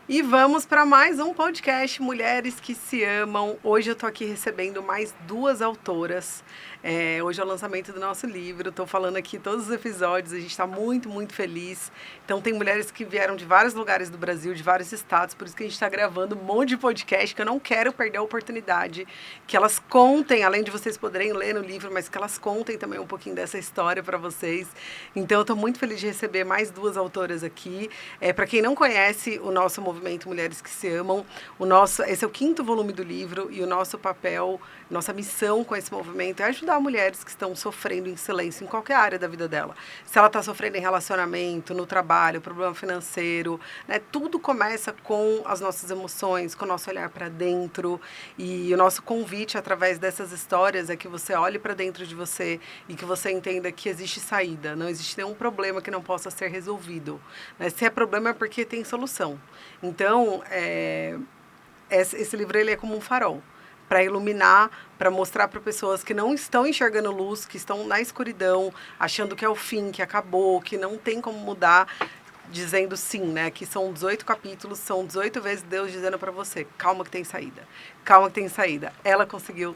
E vamos para mais um podcast Mulheres que se Amam. Hoje eu tô aqui recebendo mais duas autoras. Hoje é o lançamento do nosso livro. Estou falando aqui todos os episódios. A gente está muito, muito feliz. Então tem mulheres que vieram de vários lugares do Brasil, de vários estados. Por isso que a gente está gravando um monte de podcast, que eu não quero perder a oportunidade. Que elas contem, além de vocês poderem ler no livro, mas que elas contem também um pouquinho dessa história para vocês. Então eu estou muito feliz de receber mais duas autoras aqui. Para quem não conhece o nosso movimento Mulheres que se Amam, esse é o 5º volume do livro e o nosso papel, nossa missão com esse movimento é ajudar mulheres que estão sofrendo em silêncio em qualquer área da vida dela. Se ela está sofrendo em relacionamento, no trabalho, problema financeiro, né, tudo começa com as nossas emoções, com o nosso olhar para dentro. E o nosso convite através dessas histórias é que você olhe para dentro de você e que você entenda que existe saída, não existe nenhum problema que não possa ser resolvido. Né? Se é problema é porque tem solução. Então, esse livro ele é como um farol para iluminar, para mostrar para pessoas que não estão enxergando luz, que estão na escuridão, achando que é o fim, que acabou, que não tem como mudar, dizendo sim, né? Que são 18 capítulos, são 18 vezes Deus dizendo para você, calma que tem saída. Calma que tem saída. Ela conseguiu,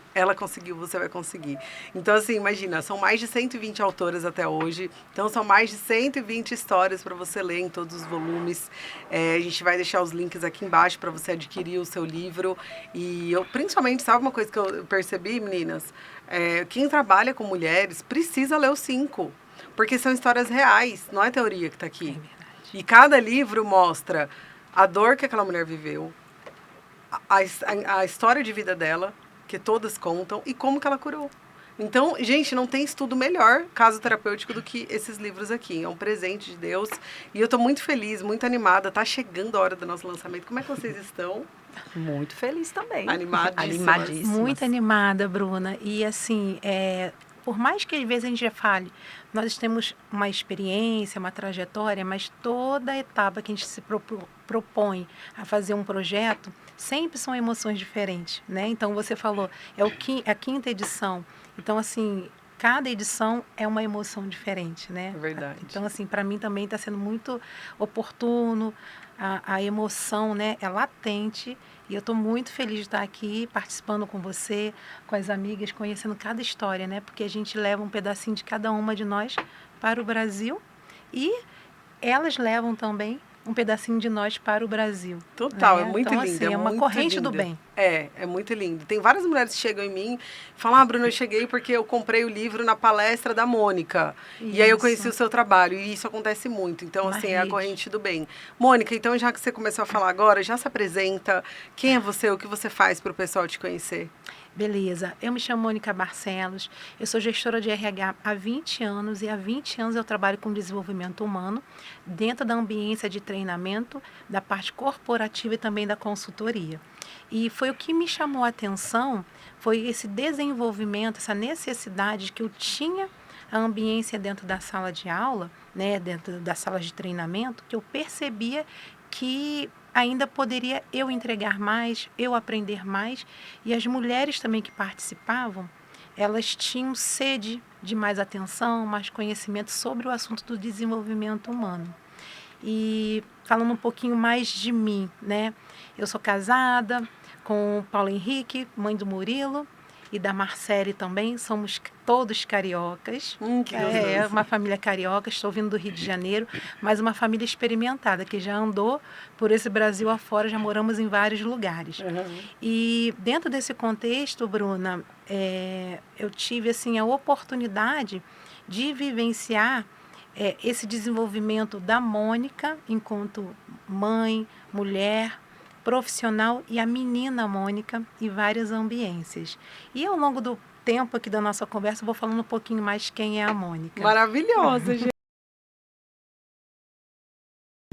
você vai conseguir. Então, assim, imagina, são mais de 120 autoras até hoje. Então, são mais de 120 histórias para você ler em todos os volumes. A gente vai deixar os links aqui embaixo para você adquirir o seu livro. E eu, principalmente, sabe uma coisa que eu percebi, meninas? Quem trabalha com mulheres precisa ler os 5. Porque são histórias reais, não é teoria que está aqui. E cada livro mostra a dor que aquela mulher viveu, a história de vida dela, que todas contam, e como que ela curou. Então, gente, não tem estudo melhor, caso terapêutico, do que esses livros aqui. É um presente de Deus. E eu estou muito feliz, muito animada. Tá chegando a hora do nosso lançamento. Como é que vocês estão? Muito feliz também. Animadíssimas. Muito animada, Bruna. E assim, por mais que às vezes a gente já fale, nós temos uma experiência, uma trajetória, mas toda etapa que a gente se propõe a fazer um projeto, sempre são emoções diferentes, né? Então, você falou, a 5ª edição. Então, assim, cada edição é uma emoção diferente, né? É verdade. Então, assim, para mim também está sendo muito oportuno, a emoção, né, é latente. E eu estou muito feliz de estar aqui participando com você, com as amigas, conhecendo cada história, né? Porque a gente leva um pedacinho de cada uma de nós para o Brasil e elas levam também um pedacinho de nós para o Brasil. Total, né? é muito então, lindo. Assim, é uma corrente lindo. do bem. É muito lindo. Tem várias mulheres que chegam em mim e falam, Bruna, eu cheguei porque eu comprei o livro na palestra da Mônica. Isso. E aí eu conheci o seu trabalho. E isso acontece muito. Então, assim, é a corrente do bem. Mônica, então já que você começou a falar agora, já se apresenta. Quem é você? O que você faz para o pessoal te conhecer? Beleza, eu me chamo Mônica Barcelos, eu sou gestora de RH há 20 anos e há 20 anos eu trabalho com desenvolvimento humano dentro da ambiência de treinamento, da parte corporativa e também da consultoria. E foi o que me chamou a atenção, foi esse desenvolvimento, essa necessidade que eu tinha a ambiência dentro da sala de aula, né, dentro das salas de treinamento, que eu percebia que ainda poderia eu entregar mais, eu aprender mais. E as mulheres também que participavam, elas tinham sede de mais atenção, mais conhecimento sobre o assunto do desenvolvimento humano. E falando um pouquinho mais de mim, né? Eu sou casada com o Paulo Henrique, mãe do Murilo, e da Marcele também, somos todos cariocas. Uma família carioca, estou vindo do Rio de Janeiro, mas uma família experimentada, que já andou por esse Brasil afora, já moramos em vários lugares. Uhum. E dentro desse contexto, Bruna, eu tive assim, a oportunidade de vivenciar esse desenvolvimento da Mônica, enquanto mãe, mulher, profissional, e a menina Mônica e várias ambiências. E ao longo do tempo aqui da nossa conversa, eu vou falando um pouquinho mais quem é a Mônica. Maravilhosa, gente.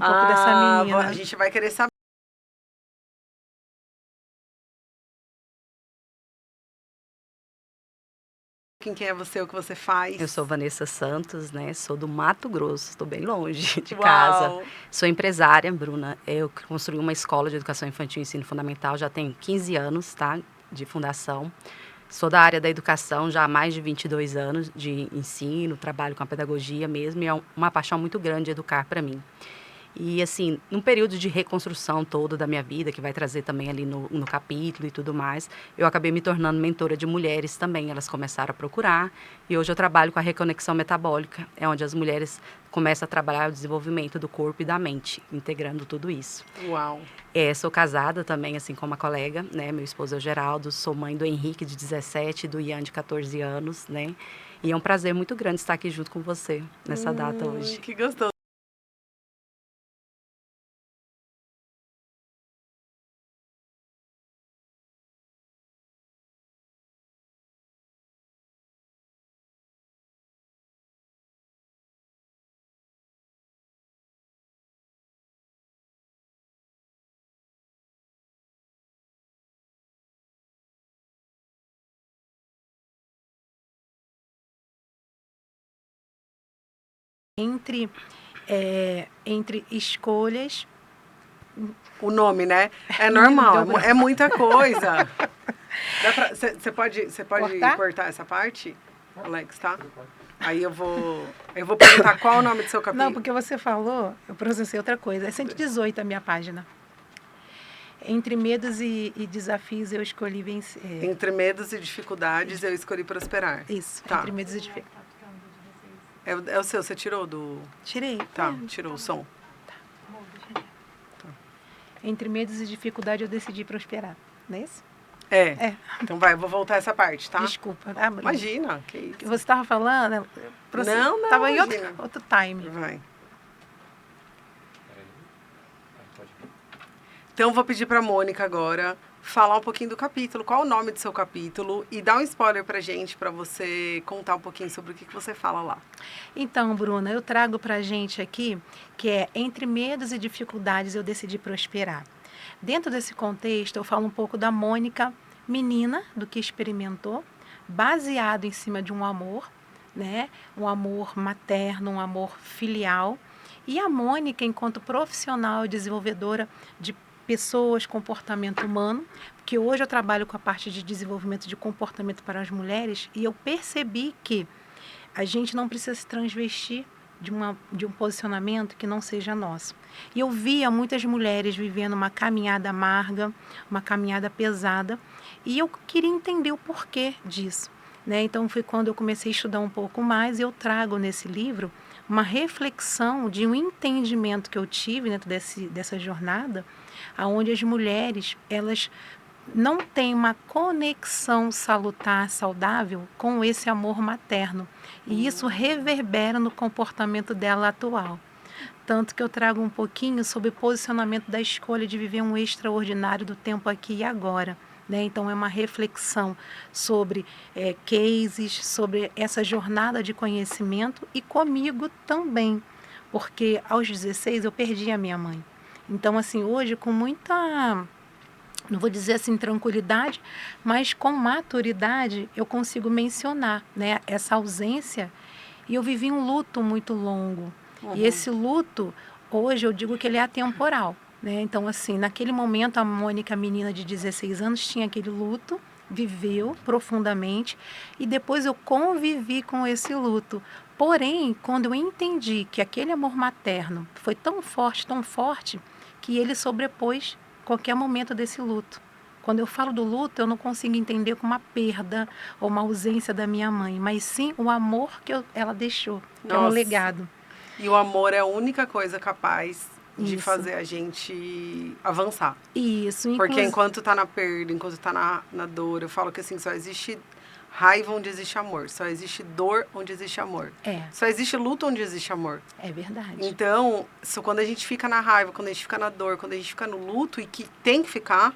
Um pouco dessa menina. A gente vai querer saber. Quem é você, o que você faz? Eu sou Vanessa Santos, né? Sou do Mato Grosso, estou bem longe de casa. Sou empresária, Bruna. Eu construí uma escola de educação infantil e ensino fundamental, já tenho 15 anos, tá? De fundação. Sou da área da educação já há mais de 22 anos de ensino, trabalho com a pedagogia mesmo, e é uma paixão muito grande educar para mim. E, assim, num período de reconstrução todo da minha vida, que vai trazer também ali no capítulo e tudo mais, eu acabei me tornando mentora de mulheres também. Elas começaram a procurar e hoje eu trabalho com a reconexão metabólica, é onde as mulheres começam a trabalhar o desenvolvimento do corpo e da mente, integrando tudo isso. Uau! Sou casada também, assim como a colega, né? Meu esposo é o Geraldo, sou mãe do Henrique, de 17, do Ian, de 14 anos, né? E é um prazer muito grande estar aqui junto com você nessa data hoje. Que gostoso. Entre escolhas. O nome, né? É normal, é muita coisa. Você pode cortar essa parte, Alex, tá? Aí eu vou perguntar qual é o nome do seu capítulo. Não, porque você falou, eu processei outra coisa. É 118 a minha página. Entre medos e desafios eu escolhi vencer. Entre medos e dificuldades eu escolhi prosperar. Isso, tá. Entre medos e dificuldades. É o seu, você tirou do... Tirei. Tá, tirou o som. Tá. Entre medos e dificuldades eu decidi prosperar, não é isso? É. Então vai, eu vou voltar essa parte, tá? Desculpa. Imagina, que isso. Você estava falando... Não, estava em imagina. outro time. Vai. Então, vou pedir para a Mônica agora falar um pouquinho do capítulo. Qual o nome do seu capítulo? E dar um spoiler para gente, para você contar um pouquinho sobre o que você fala lá. Então, Bruna, eu trago para a gente aqui que é entre medos e dificuldades eu decidi prosperar. Dentro desse contexto, eu falo um pouco da Mônica, menina, do que experimentou, baseado em cima de um amor, né? Um amor materno, um amor filial. E a Mônica, enquanto profissional e desenvolvedora de pessoas, comportamento humano, porque hoje eu trabalho com a parte de desenvolvimento de comportamento para as mulheres e eu percebi que a gente não precisa se transvestir de um posicionamento que não seja nosso. E eu via muitas mulheres vivendo uma caminhada amarga, uma caminhada pesada, e eu queria entender o porquê disso, né? Então foi quando eu comecei a estudar um pouco mais e eu trago nesse livro uma reflexão de um entendimento que eu tive dentro dessa jornada, onde as mulheres, elas não têm uma conexão salutar, saudável com esse amor materno. E isso reverbera no comportamento dela atual. Tanto que eu trago um pouquinho sobre o posicionamento da escolha de viver um extraordinário do tempo aqui e agora. Né? Então, é uma reflexão sobre cases, sobre essa jornada de conhecimento e comigo também. Porque aos 16 eu perdi a minha mãe. Então, assim, hoje com muita, não vou dizer assim tranquilidade, mas com maturidade eu consigo mencionar, né, essa ausência. E eu vivi um luto muito longo. Uhum. E esse luto, hoje eu digo que ele é atemporal. Né? Então, assim, naquele momento a Mônica, menina de 16 anos, tinha aquele luto, viveu profundamente e depois eu convivi com esse luto. Porém, quando eu entendi que aquele amor materno foi tão forte, que ele sobrepôs qualquer momento desse luto. Quando eu falo do luto, eu não consigo entender como uma perda ou uma ausência da minha mãe, mas sim o amor que ela deixou, que é um legado. E o amor é a única coisa capaz de fazer a gente avançar. Isso. Porque enquanto tá na perda, enquanto tá na dor, eu falo que assim, só existe raiva onde existe amor. Só existe dor onde existe amor. Só existe luto onde existe amor. É verdade. Então, quando a gente fica na raiva, quando a gente fica na dor, quando a gente fica no luto, e que tem que ficar,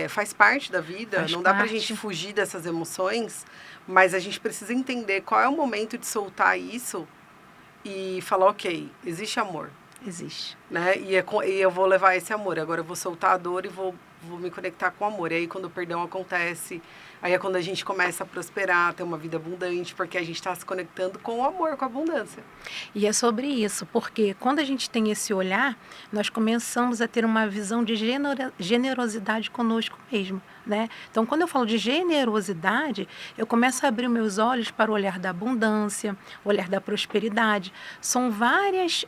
faz parte da vida. Não dá pra gente fugir dessas emoções, mas a gente precisa entender qual é o momento de soltar isso e falar, ok, existe amor. Existe. Né? E eu vou levar esse amor. Agora eu vou soltar a dor e vou me conectar com o amor. E aí quando o perdão acontece, aí é quando a gente começa a prosperar, ter uma vida abundante, porque a gente está se conectando com o amor, com a abundância. E é sobre isso, porque quando a gente tem esse olhar, nós começamos a ter uma visão de generosidade conosco mesmo. né? Então, quando eu falo de generosidade, eu começo a abrir meus olhos para o olhar da abundância, o olhar da prosperidade. São várias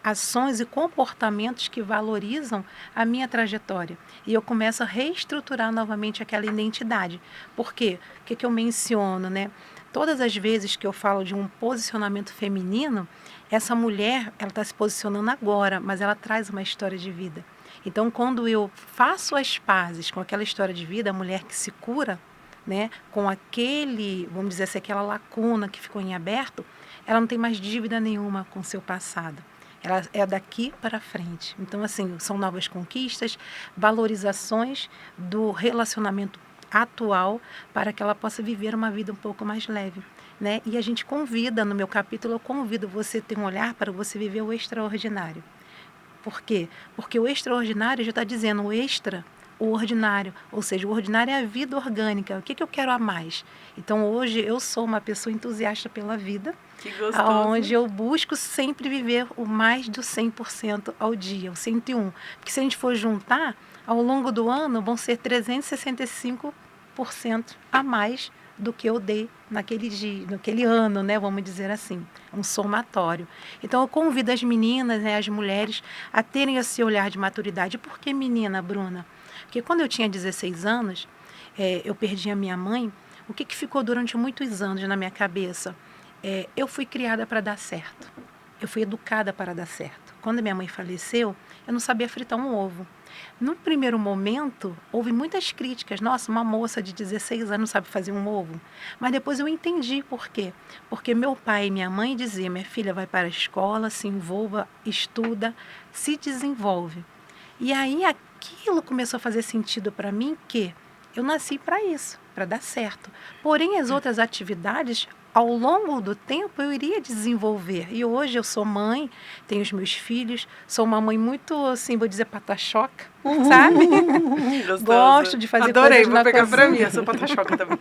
ações e comportamentos que valorizam a minha trajetória. E eu começo a reestruturar novamente aquela identidade. Por quê? O que eu menciono, né? Todas as vezes que eu falo de um posicionamento feminino, essa mulher, ela está se posicionando agora, mas ela traz uma história de vida. Então, quando eu faço as pazes com aquela história de vida, a mulher que se cura, né, com aquele, vamos dizer assim, aquela lacuna que ficou em aberto, ela não tem mais dívida nenhuma com o seu passado. Ela é daqui para frente. Então, assim, são novas conquistas, valorizações do relacionamento atual para que ela possa viver uma vida um pouco mais leve, né? E a gente convida, no meu capítulo, eu convido você a ter um olhar para você viver o extraordinário. Por quê? Porque o extraordinário já está dizendo o extra, o ordinário. Ou seja, o ordinário é a vida orgânica. O que eu quero a mais? Então, hoje, eu sou uma pessoa entusiasta pela vida. Que gostoso. Onde eu busco sempre viver o mais do 100% ao dia, o 101. Porque se a gente for juntar, ao longo do ano, vão ser 365% a mais do que eu dei naquele dia, naquele ano, né? Vamos dizer assim, um somatório. Então, eu convido as meninas, né, as mulheres, a terem esse olhar de maturidade. Por que menina, Bruna? Porque quando eu tinha 16 anos, eu perdi a minha mãe. O que ficou durante muitos anos na minha cabeça? Eu fui criada para dar certo. Eu fui educada para dar certo. Quando minha mãe faleceu, eu não sabia fritar um ovo. No primeiro momento, houve muitas críticas. Nossa, uma moça de 16 anos não sabe fazer um ovo. Mas depois eu entendi por quê. Porque meu pai e minha mãe diziam, minha filha vai para a escola, se envolva, estuda, se desenvolve. E aí aquilo começou a fazer sentido para mim, que eu nasci para isso, para dar certo. Porém, as outras atividades, ao longo do tempo, eu iria desenvolver. E hoje eu sou mãe, tenho os meus filhos, sou uma mãe muito, assim, vou dizer, patachoca, sabe? Gosto de fazer Adorei, coisas vou pegar cozinha. para mim, eu sou patachoca também.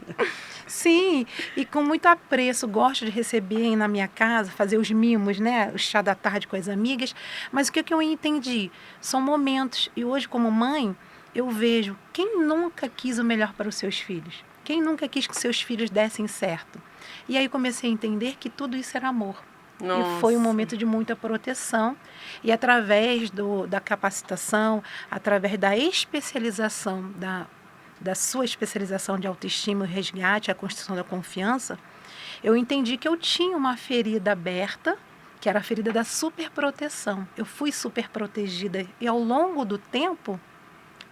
Sim, e com muito apreço, gosto de receber na minha casa, fazer os mimos, né? O chá da tarde com as amigas. Mas o que eu entendi? São momentos, e hoje como mãe, eu vejo quem nunca quis o melhor para os seus filhos. Quem nunca quis que seus filhos dessem certo? E aí comecei a entender que tudo isso era amor. Nossa. E foi um momento de muita proteção. E através da capacitação, através da especialização, da sua especialização de autoestima e resgate, a construção da confiança, eu entendi que eu tinha uma ferida aberta, que era a ferida da superproteção. Eu fui superprotegida e ao longo do tempo,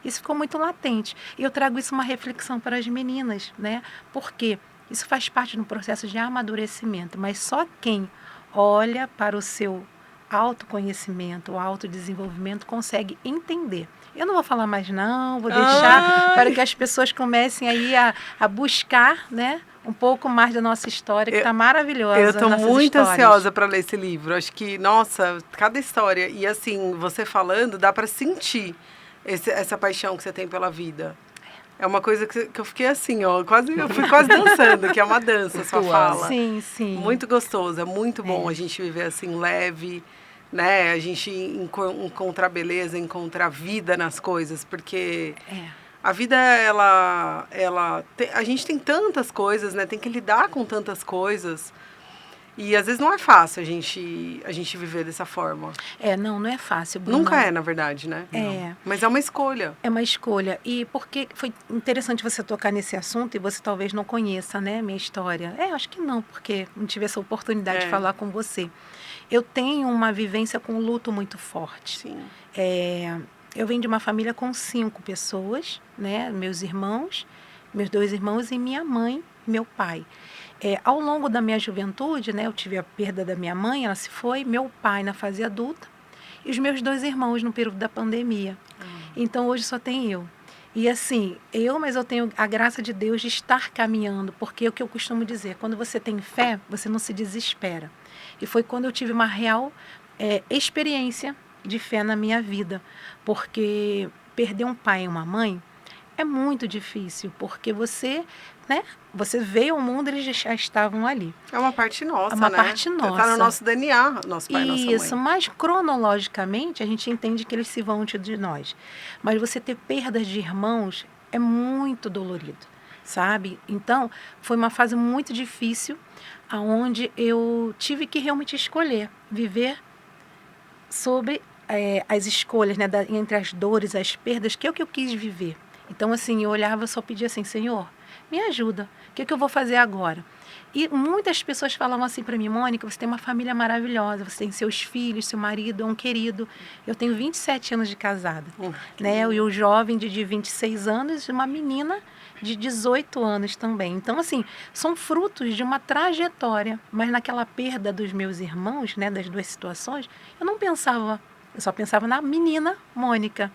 isso ficou muito latente. E eu trago isso uma reflexão para as meninas, né? Porque isso faz parte do processo de amadurecimento, mas só quem olha para o seu autoconhecimento, o autodesenvolvimento, consegue entender. Eu não vou falar mais não, vou deixar para que as pessoas comecem aí a buscar, né, um pouco mais da nossa história, que está maravilhosa. Eu estou muito ansiosa para ler esse livro. Acho que, nossa, cada história. E assim, você falando, dá para sentir essa paixão que você tem pela vida. É uma coisa que eu fiquei assim, ó, eu fui quase dançando, que é uma dança, sua fala. Sim, sim. Muito gostoso, é muito bom a gente viver assim, leve, né? A gente encontrar beleza, encontrar vida nas coisas, porque a vida, a gente tem tantas coisas, né? Tem que lidar com tantas coisas. E às vezes não é fácil a gente viver dessa forma. Não é fácil, Bruna. Nunca é, na verdade, né? É. Mas é uma escolha. É uma escolha. E porque foi interessante você tocar nesse assunto e você talvez não conheça, né, minha história. Acho que não, porque não tive essa oportunidade de falar com você. Eu tenho uma vivência com luto muito forte. Sim. Eu venho de uma família com 5 pessoas, né? Meus 2 irmãos e minha mãe, meu pai. Ao longo da minha juventude, né, eu tive a perda da minha mãe, ela se foi, meu pai na fase adulta e os meus 2 irmãos no período da pandemia. Então, hoje só tem eu. E assim, mas eu tenho a graça de Deus de estar caminhando, porque o que eu costumo dizer, quando você tem fé, você não se desespera. E foi quando eu tive uma real experiência de fé na minha vida, porque perder um pai e uma mãe é muito difícil, porque você veio ao mundo, eles já estavam ali. É uma parte nossa, né? É uma parte nossa. Está no nosso DNA, nosso pai e nossa mãe. Isso, mas cronologicamente a gente entende que eles se vão antes de nós. Mas você ter perdas de irmãos é muito dolorido, sabe? Então, foi uma fase muito difícil, onde eu tive que realmente escolher, viver sobre as escolhas, né, entre as dores, as perdas, que é o que eu quis viver. Então, assim, eu olhava e só pedia assim, Senhor, me ajuda, o que eu vou fazer agora? E muitas pessoas falavam assim para mim, Mônica, você tem uma família maravilhosa, você tem seus filhos, seu marido, é um querido. Eu tenho 27 anos de casada, né? E o jovem de 26 anos e uma menina de 18 anos também. Então, assim, são frutos de uma trajetória. Mas naquela perda dos meus irmãos, né, das duas situações, eu não pensava, eu só pensava na menina Mônica.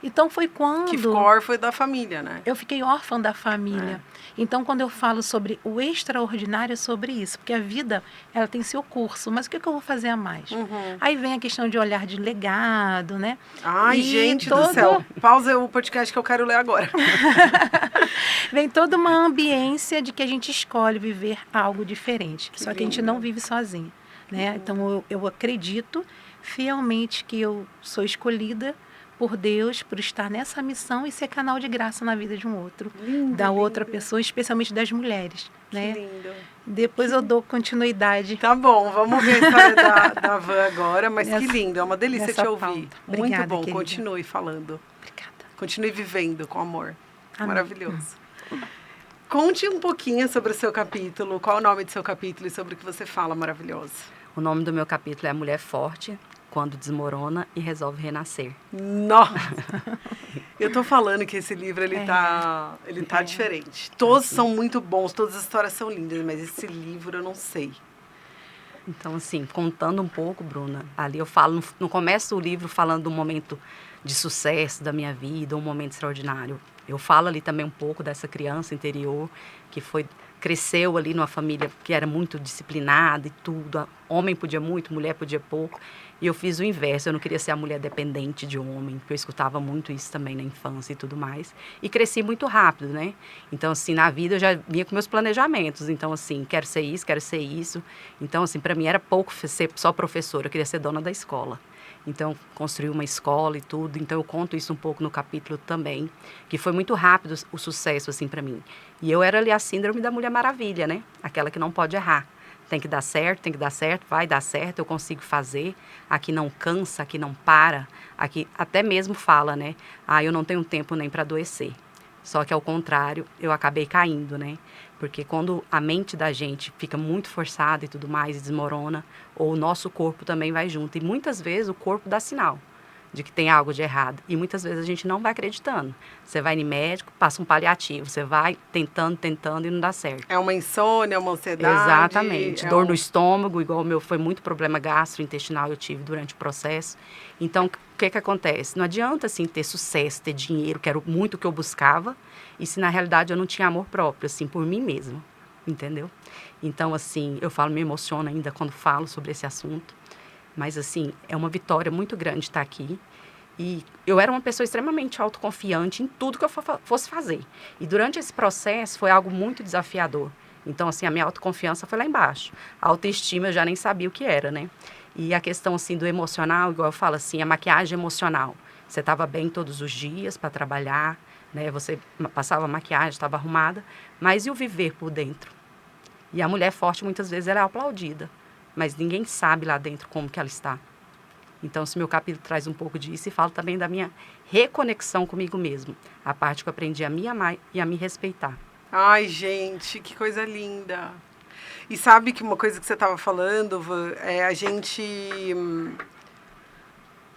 Então, foi quando... Que ficou órfã da família, né? Eu fiquei órfã da família. Então, quando eu falo sobre o extraordinário, é sobre isso. Porque a vida, ela tem seu curso. Mas o que eu vou fazer a mais? Aí vem a questão de olhar de legado, né? Ai, gente do céu. Pausa o podcast que eu quero ler agora. Vem toda uma ambiência de que a gente escolhe viver algo diferente. Só que a gente não vive sozinho, né? Então, eu acredito fielmente que eu sou escolhida por Deus, por estar nessa missão e ser canal de graça na vida de um outro, da outra pessoa, especialmente das mulheres, né? Que lindo. Depois eu dou continuidade. Tá bom, vamos ver a história da Van agora, mas que lindo, é uma delícia te ouvir. Obrigada, muito bom, querida. Continue falando. Obrigada. Continue vivendo com amor. Amém. Maravilhoso. Conte um pouquinho sobre o seu capítulo, qual é o nome do seu capítulo e sobre o que você fala maravilhoso. O nome do meu capítulo é A Mulher Forte, quando desmorona e resolve renascer. Nossa! Eu tô falando que esse livro, ele tá diferente. Todos são muito bons, todas as histórias são lindas, mas esse livro eu não sei. Então, assim, contando um pouco, Bruna, ali eu falo, no começo do livro, falando do momento de sucesso da minha vida, um momento extraordinário. Eu falo ali também um pouco dessa criança interior que cresceu ali numa família que era muito disciplinada e tudo. Homem podia muito, mulher podia pouco. E eu fiz o inverso, eu não queria ser a mulher dependente de homem, porque eu escutava muito isso também na infância e tudo mais. E cresci muito rápido, né? Então, assim, na vida eu já vinha com meus planejamentos. Então, assim, quero ser isso, quero ser isso. Então, assim, para mim era pouco ser só professora, eu queria ser dona da escola. Então, construí uma escola e tudo. Então, eu conto isso um pouco no capítulo também, que foi muito rápido o sucesso, assim, para mim. E eu era ali a síndrome da Mulher Maravilha, né? Aquela que não pode errar. Tem que dar certo, vai dar certo, eu consigo fazer. Aqui não cansa, aqui não para. Aqui até mesmo fala, né? Eu não tenho tempo nem para adoecer. Só que, ao contrário, eu acabei caindo, né? Porque quando a mente da gente fica muito forçada e tudo mais, e desmorona, ou o nosso corpo também vai junto. E muitas vezes o corpo dá sinal de que tem algo de errado. E muitas vezes a gente não vai acreditando. Você vai no médico, passa um paliativo. Você vai tentando e não dá certo. É uma insônia, uma ansiedade. Exatamente. Dor no estômago, igual o meu, foi muito problema gastrointestinal eu tive durante o processo. Então, o que acontece? Não adianta, assim, ter sucesso, ter dinheiro, que era muito o que eu buscava, e se na realidade eu não tinha amor próprio, assim, por mim mesma, entendeu? Então, assim, eu falo, me emociono ainda quando falo sobre esse assunto, mas, assim, é uma vitória muito grande estar aqui. E eu era uma pessoa extremamente autoconfiante em tudo que eu fosse fazer. E durante esse processo foi algo muito desafiador. Então, assim, a minha autoconfiança foi lá embaixo. A autoestima eu já nem sabia o que era, né? E a questão, assim, do emocional, igual eu falo, assim, a maquiagem emocional. Você estava bem todos os dias para trabalhar, né? Você passava maquiagem, estava arrumada. Mas e o viver por dentro? E a mulher forte, muitas vezes, ela é aplaudida. Mas ninguém sabe lá dentro como que ela está. Então, esse meu capítulo traz um pouco disso e fala também da minha reconexão comigo mesmo. A parte que eu aprendi a me amar e a me respeitar. Ai, gente, que coisa linda. E sabe que uma coisa que você estava falando, a gente...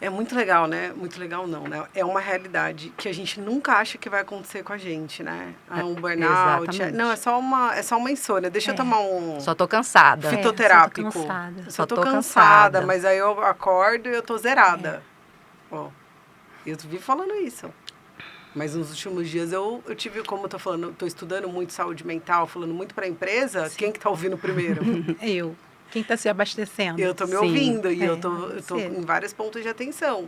É muito legal, né? Muito legal não, né? É uma realidade que a gente nunca acha que vai acontecer com a gente, né? Um burnout. Exatamente. Não, é só uma insônia. Deixa eu tomar um... Só tô cansada. Fitoterápico. Só tô tô cansada, mas aí eu acordo e eu tô zerada. Ó, eu vivo falando isso. Mas nos últimos dias eu tive, como eu tô falando, tô estudando muito saúde mental, falando muito pra empresa. Sim. Quem que tá ouvindo primeiro? Eu. Quem está se abastecendo? Eu tô me ouvindo e eu tô em vários pontos de atenção.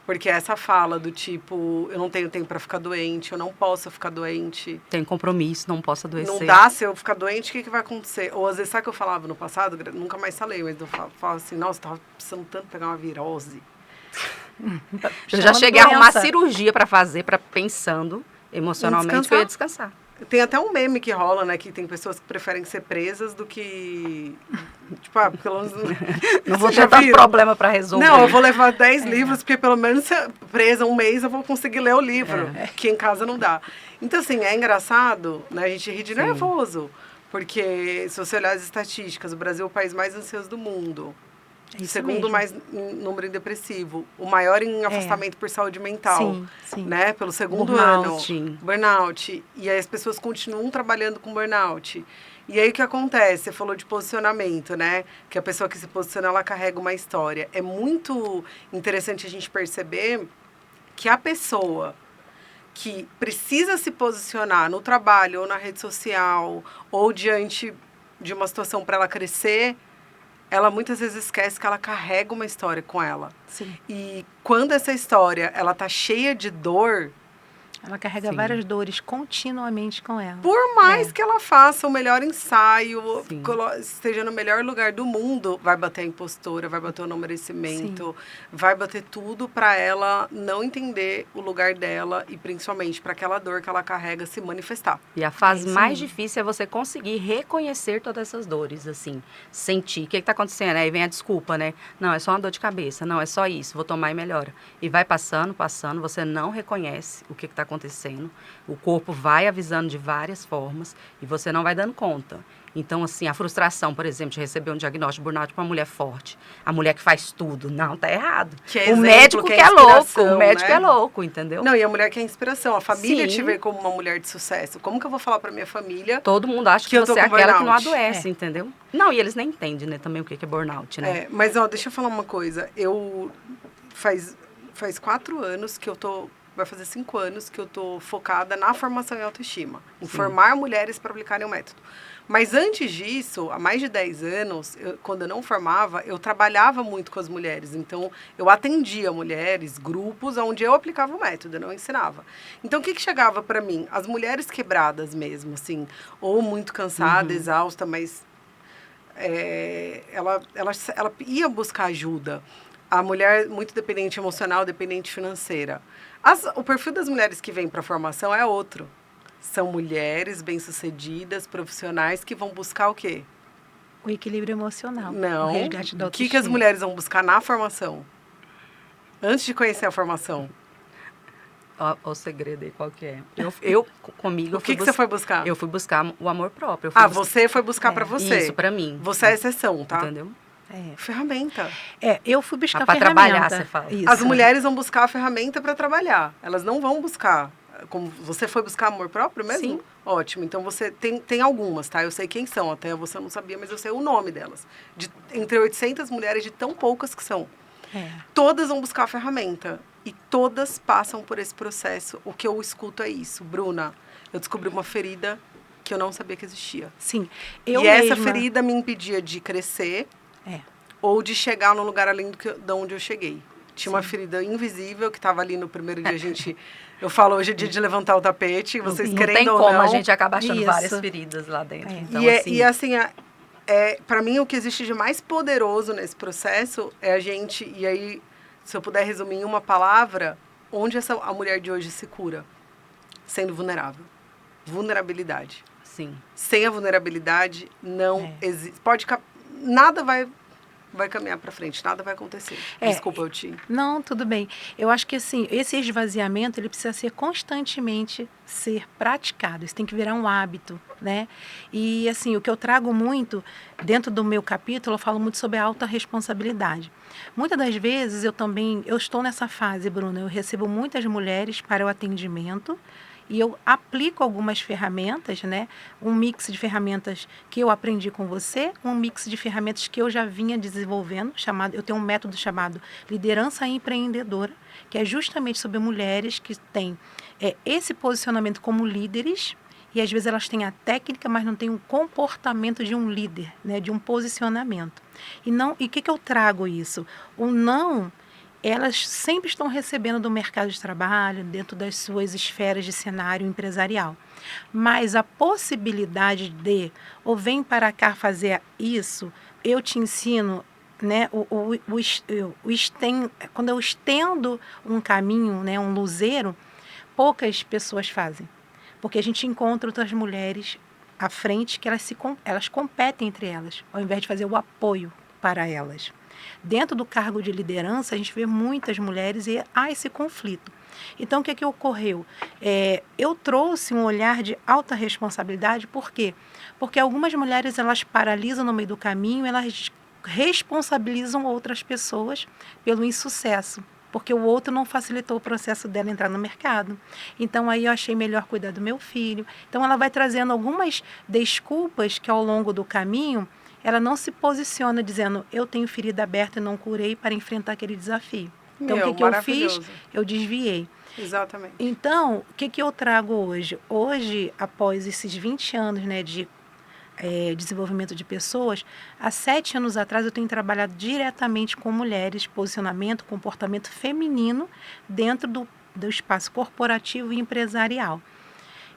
Porque essa fala do tipo, eu não tenho tempo para ficar doente, eu não posso ficar doente. Tem compromisso, não posso adoecer. Não dá, se eu ficar doente, o que vai acontecer? Ou às vezes, sabe o que eu falava no passado? Nunca mais falei, mas eu falo assim, nossa, eu tava precisando tanto pegar uma virose. Eu já cheguei a arrumar cirurgia para fazer, pensando emocionalmente eu ia descansar. Tem até um meme que rola, né? Que tem pessoas que preferem ser presas do que... Tipo, pelo menos... Não vou ter tanto problema para resolver. Não, eu vou levar 10 livros, porque pelo menos presa um mês eu vou conseguir ler o livro, que em casa não dá. Então, assim, é engraçado, né? A gente ri de nervoso, porque se você olhar as estatísticas, o Brasil é o país mais ansioso do mundo. Segundo mais número em depressivo, o maior em afastamento por saúde mental, né? Pelo segundo ano, burnout. E aí as pessoas continuam trabalhando com burnout. E aí o que acontece? Você falou de posicionamento, né? Que a pessoa que se posiciona, ela carrega uma história. É muito interessante a gente perceber que a pessoa que precisa se posicionar no trabalho, ou na rede social, ou diante de uma situação para ela crescer, ela muitas vezes esquece que ela carrega uma história com ela. Sim. E quando essa história, ela tá cheia de dor... Ela carrega várias dores continuamente com ela. Por mais que ela faça o melhor ensaio, esteja no melhor lugar do mundo, vai bater a impostora, vai bater o não merecimento, vai bater tudo para ela não entender o lugar dela e principalmente para aquela dor que ela carrega se manifestar. E a fase mais difícil é você conseguir reconhecer todas essas dores, assim, sentir. O que está acontecendo? Aí vem a desculpa, né? Não, é só uma dor de cabeça, não, é só isso, vou tomar e melhora. E vai passando, você não reconhece o que está acontecendo. O corpo vai avisando de várias formas e você não vai dando conta. Então, assim, a frustração, por exemplo, de receber um diagnóstico de burnout para uma mulher forte. A mulher que faz tudo. Não, tá errado. O médico que é louco. O médico é louco, entendeu? Não, e a mulher que é inspiração. A família te vê como uma mulher de sucesso. Como que eu vou falar para minha família? Todo mundo acha que você é aquela que não adoece, entendeu? Não, e eles nem entendem, né, também o que é burnout, né? Mas, deixa eu falar uma coisa. Faz 4 anos que eu tô... Vai fazer 5 anos que eu tô focada na formação em autoestima. Em formar mulheres para aplicarem o método. Mas antes disso, há mais de 10 anos, quando eu não formava, eu trabalhava muito com as mulheres. Então, eu atendia mulheres, grupos, onde eu aplicava o método, eu não ensinava. Então, o que chegava para mim? As mulheres quebradas mesmo, assim, ou muito cansada, exausta, mas ela ia buscar ajuda. A mulher muito dependente emocional, dependente financeira. O perfil das mulheres que vêm para a formação é outro. São mulheres bem-sucedidas, profissionais, que vão buscar o quê? O equilíbrio emocional. Não. O resgate da autoestima. O que as mulheres vão buscar na formação? Antes de conhecer a formação. O segredo aí, qual que é? Comigo... O que você foi buscar? Eu fui buscar o amor próprio. Você foi buscar para você. Isso, para mim. Você é exceção, tá? Entendeu? Ferramenta. Eu fui buscar pra ferramenta. Trabalhar, você fala. Isso. As mulheres vão buscar a ferramenta para trabalhar. Elas não vão buscar. Como você foi buscar amor próprio mesmo? Sim. Ótimo. Então você tem algumas, tá? Eu sei quem são. Até você não sabia, mas eu sei o nome delas. Entre 800 mulheres, de tão poucas que são. Todas vão buscar a ferramenta. E todas passam por esse processo. O que eu escuto é isso. Bruna, eu descobri uma ferida que eu não sabia que existia. Sim. Essa ferida me impedia de crescer. Ou de chegar num lugar além de onde eu cheguei. Tinha uma ferida invisível que estava ali no primeiro dia. Eu falo, hoje é dia de levantar o tapete, vocês querendo ou não. Não tem como, a gente acaba achando várias feridas lá dentro. Então, para mim, o que existe de mais poderoso nesse processo é a gente, e aí, se eu puder resumir em uma palavra, onde a mulher de hoje se cura? Sendo vulnerável. Vulnerabilidade. Sim. Sem a vulnerabilidade, não existe. Nada vai caminhar para frente, nada vai acontecer. Desculpa, eu te... Não, tudo bem. Eu acho que, assim, esse esvaziamento, ele precisa constantemente ser praticado. Isso tem que virar um hábito, né? E, assim, o que eu trago muito, dentro do meu capítulo, eu falo muito sobre a autorresponsabilidade. Muitas das vezes, eu estou nessa fase, Bruna, eu recebo muitas mulheres para o atendimento, e eu aplico algumas ferramentas, né? Um mix de ferramentas que eu aprendi com você, um mix de ferramentas que eu já vinha desenvolvendo, eu tenho um método chamado Liderança Empreendedora, que é justamente sobre mulheres que têm esse posicionamento como líderes, e às vezes elas têm a técnica, mas não têm o comportamento de um líder, né? De um posicionamento. E o que eu trago isso? O não... Elas sempre estão recebendo do mercado de trabalho, dentro das suas esferas de cenário empresarial. Mas a possibilidade ou vem para cá fazer isso, eu te ensino, né, quando eu estendo um caminho, né, um luzeiro, poucas pessoas fazem. Porque a gente encontra outras mulheres à frente que elas competem entre elas, ao invés de fazer o apoio para elas. Dentro do cargo de liderança, a gente vê muitas mulheres e há esse conflito. Então, o que ocorreu? Eu trouxe um olhar de alta responsabilidade, por quê? Porque algumas mulheres, elas paralisam no meio do caminho, elas responsabilizam outras pessoas pelo insucesso, porque o outro não facilitou o processo dela entrar no mercado. Então, aí eu achei melhor cuidar do meu filho. Então, ela vai trazendo algumas desculpas que, ao longo do caminho, ela não se posiciona dizendo, eu tenho ferida aberta e não curei para enfrentar aquele desafio. Então, o que eu fiz? Eu desviei. Exatamente. Então, o que eu trago hoje? Hoje, após esses 20 anos, né, de desenvolvimento de pessoas, há 7 anos atrás eu tenho trabalhado diretamente com mulheres, posicionamento, comportamento feminino dentro do espaço corporativo e empresarial.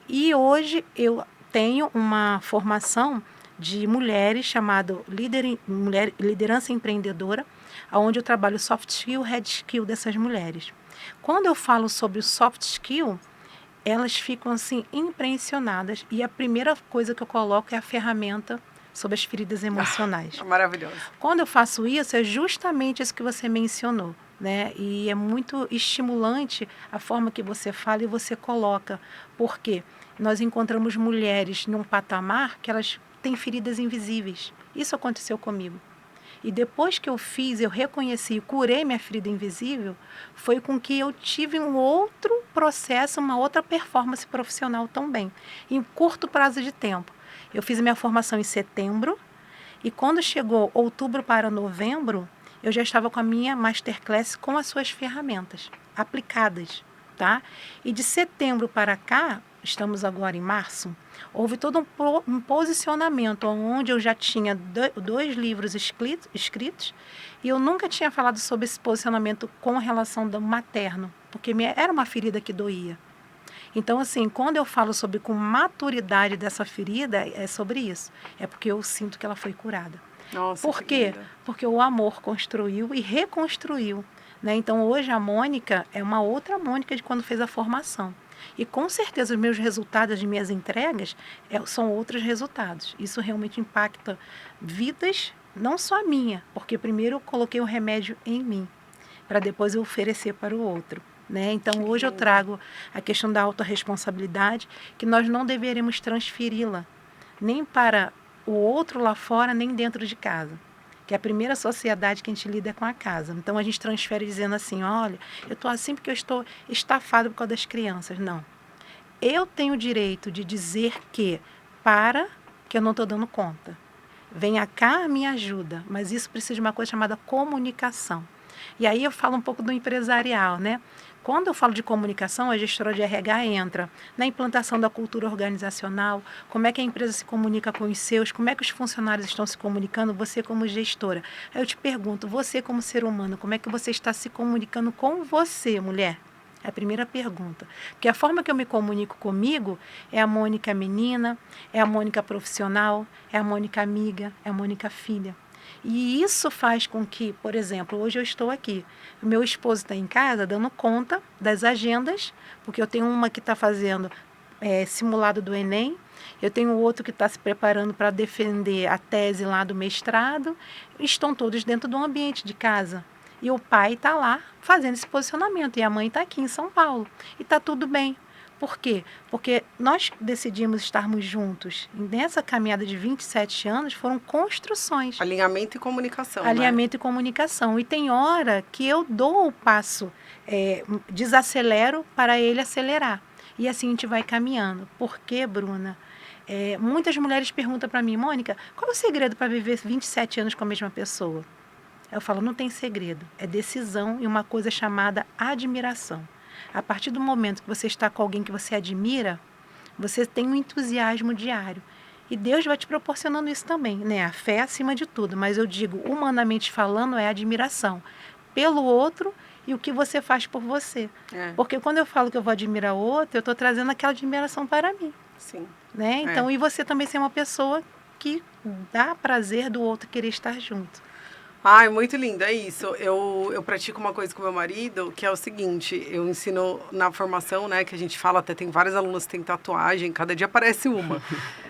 E hoje eu tenho uma formação de mulheres chamado Liderança Empreendedora, onde eu trabalho soft skill, hard skill dessas mulheres. Quando eu falo sobre o soft skill, elas ficam assim impressionadas e a primeira coisa que eu coloco é a ferramenta sobre as feridas emocionais. Maravilhoso. Quando eu faço isso, é justamente isso que você mencionou, né? E é muito estimulante a forma que você fala e você coloca, porque nós encontramos mulheres num patamar que elas têm feridas invisíveis. Isso aconteceu comigo. E depois que eu reconheci e curei minha ferida invisível, foi com que eu tive um outro processo, uma outra performance profissional também, em curto prazo de tempo. Eu fiz minha formação em setembro e quando chegou outubro para novembro, eu já estava com a minha masterclass com as suas ferramentas aplicadas, tá? E de setembro para cá, estamos agora em março, houve todo um posicionamento onde eu já tinha 2 livros escritos e eu nunca tinha falado sobre esse posicionamento com relação do materno, porque era uma ferida que doía. Então, assim, quando eu falo sobre com maturidade dessa ferida, é sobre isso. É porque eu sinto que ela foi curada. Nossa, por quê? Porque o amor construiu e reconstruiu, né? Então, hoje a Mônica é uma outra Mônica de quando fez a formação. E com certeza os meus resultados, as minhas entregas, são outros resultados. Isso realmente impacta vidas, não só a minha, porque primeiro eu coloquei o remédio em mim, para depois eu oferecer para o outro. Né? Então, hoje eu trago a questão da autorresponsabilidade, que nós não deveremos transferi-la, nem para o outro lá fora, nem dentro de casa. Que é a primeira sociedade que a gente lida é com a casa. Então, a gente transfere dizendo assim, olha, eu estou assim porque eu estou estafado por causa das crianças. Não. Eu tenho o direito de dizer que eu não estou dando conta. Venha cá, me ajuda. Mas isso precisa de uma coisa chamada comunicação. E aí eu falo um pouco do empresarial, né? Quando eu falo de comunicação, a gestora de RH entra na implantação da cultura organizacional, como é que a empresa se comunica com os seus, como é que os funcionários estão se comunicando, você como gestora. Aí eu te pergunto, você como ser humano, como é que você está se comunicando com você, mulher? É a primeira pergunta. Porque a forma que eu me comunico comigo é a Mônica menina, é a Mônica profissional, é a Mônica amiga, é a Mônica filha. E isso faz com que, por exemplo, hoje eu estou aqui, o meu esposo está em casa dando conta das agendas, porque eu tenho uma que está fazendo simulado do Enem, eu tenho outro que está se preparando para defender a tese lá do mestrado, estão todos dentro do ambiente de casa. E o pai está lá fazendo esse posicionamento, e a mãe está aqui em São Paulo, e está tudo bem. Por quê? Porque nós decidimos estarmos juntos. E nessa caminhada de 27 anos foram construções. Alinhamento e comunicação. Alinhamento, né? E comunicação. E tem hora que eu dou o passo, desacelero para ele acelerar. E assim a gente vai caminhando. Por quê, Bruna? Muitas mulheres perguntam para mim, Mônica, qual é o segredo para viver 27 anos com a mesma pessoa? Eu falo, não tem segredo. É decisão e uma coisa chamada admiração. A partir do momento que você está com alguém que você admira, você tem um entusiasmo diário. E Deus vai te proporcionando isso também, né? A fé acima de tudo. Mas eu digo, humanamente falando, é admiração pelo outro e o que você faz por você. Porque quando eu falo que eu vou admirar o outro, eu estou trazendo aquela admiração para mim. Sim. Né? Então, e você também ser uma pessoa que dá prazer do outro querer estar junto. Ai, muito lindo, é isso. Eu pratico uma coisa com meu marido, que é o seguinte, eu ensino na formação, né, que a gente fala, até tem várias alunas que têm tatuagem, cada dia aparece uma.